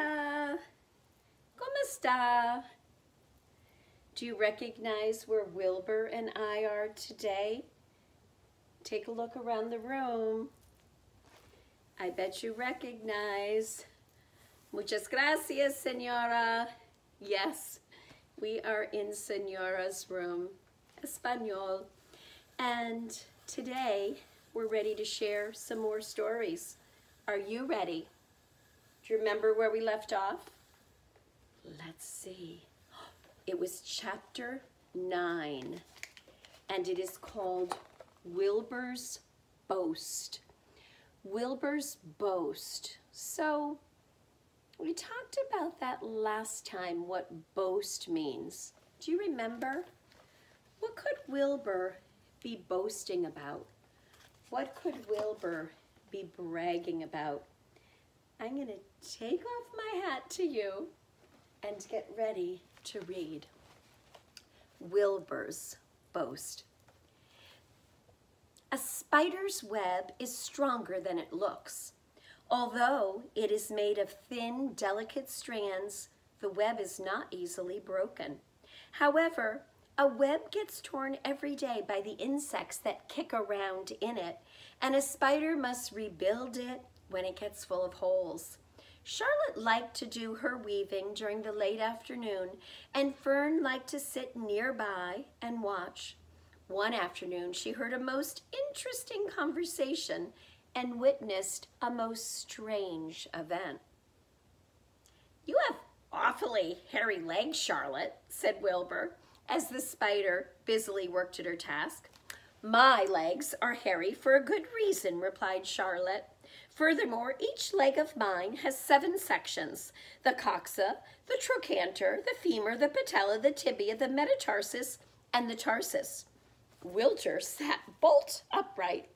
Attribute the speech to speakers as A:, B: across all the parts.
A: Hola, ¿cómo está? Do you recognize where Wilbur and I are today? Take a look around the room. I bet you recognize. Muchas gracias, Senora. Yes, we are in Senora's room, Espanol. And today we're ready to share some more stories. Are you ready? Do you remember where we left off? Let's see. It was chapter 9, and it is called Wilbur's Boast. Wilbur's Boast. So, we talked about that last time, what boast means. Do you remember? What could Wilbur be boasting about? What could Wilbur be bragging about? I'm going to take off my hat to you and get ready to read Wilbur's Boast. A spider's web is stronger than it looks. Although it is made of thin, delicate strands, the web is not easily broken. However, a web gets torn every day by the insects that kick around in it, and a spider must rebuild it when it gets full of holes. Charlotte liked to do her weaving during the late afternoon, and Fern liked to sit nearby and watch. One afternoon, she heard a most interesting conversation and witnessed a most strange event. "You have awfully hairy legs, Charlotte," said Wilbur, as the spider busily worked at her task. "My legs are hairy for a good reason," replied Charlotte. "Furthermore, each leg of mine has 7 sections: the coxa, the trochanter, the femur, the patella, the tibia, the metatarsus, and the tarsus." Wilbur sat bolt upright.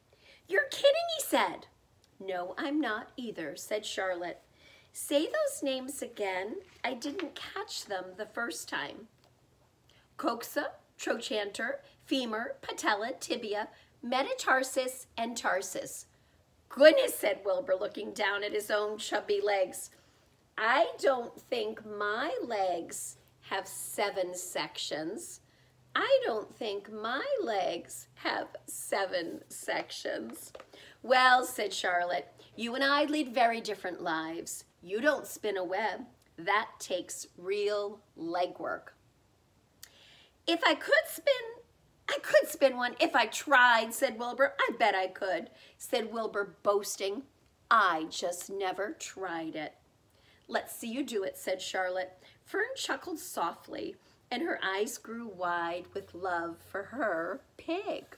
A: "You're kidding," he said. "No, I'm not either," said Charlotte. "Say those names again. I didn't catch them the first time." "Coxa, trochanter, femur, patella, tibia, metatarsus, and tarsus." "Goodness," said Wilbur, looking down at his own chubby legs. "I don't think my legs have 7 sections. I don't think my legs have 7 sections." "Well," said Charlotte, "you and I lead very different lives. You don't spin a web. That takes real legwork." "If I could spin one if I tried," said Wilbur. "I bet I could," said Wilbur, boasting. "I just never tried it." "Let's see you do it," said Charlotte. Fern chuckled softly, and her eyes grew wide with love for her pig.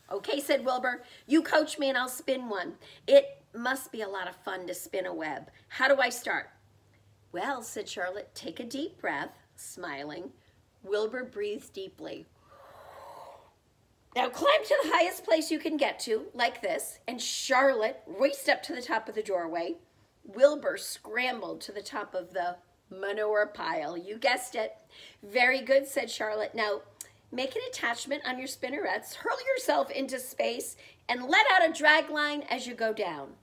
A: "Okay," said Wilbur, "you coach me and I'll spin one. It must be a lot of fun to spin a web. How do I start?" "Well," said Charlotte, "take a deep breath," smiling. Wilbur breathed deeply. "Now climb to the highest place you can get to, like this," and Charlotte raced up to the top of the doorway. Wilbur scrambled to the top of the manure pile. You guessed it. "Very good," said Charlotte. "Now make an attachment on your spinnerets, hurl yourself into space, and let out a drag line as you go down."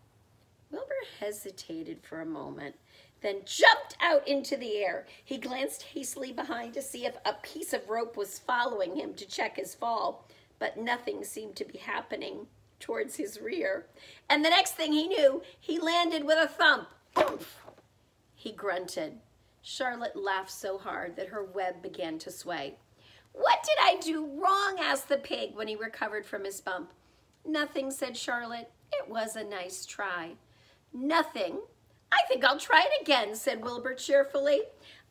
A: Wilbur hesitated for a moment, then jumped out into the air. He glanced hastily behind to see if a piece of rope was following him to check his fall, but nothing seemed to be happening towards his rear. And the next thing he knew, he landed with a thump. "Oomph!" He grunted. Charlotte laughed so hard that her web began to sway. "What did I do wrong?" asked the pig when he recovered from his bump. "Nothing," said Charlotte. "It was a nice try." "Nothing? I think I'll try it again," said Wilbur cheerfully.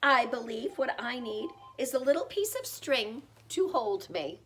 A: "I believe what I need is a little piece of string to hold me."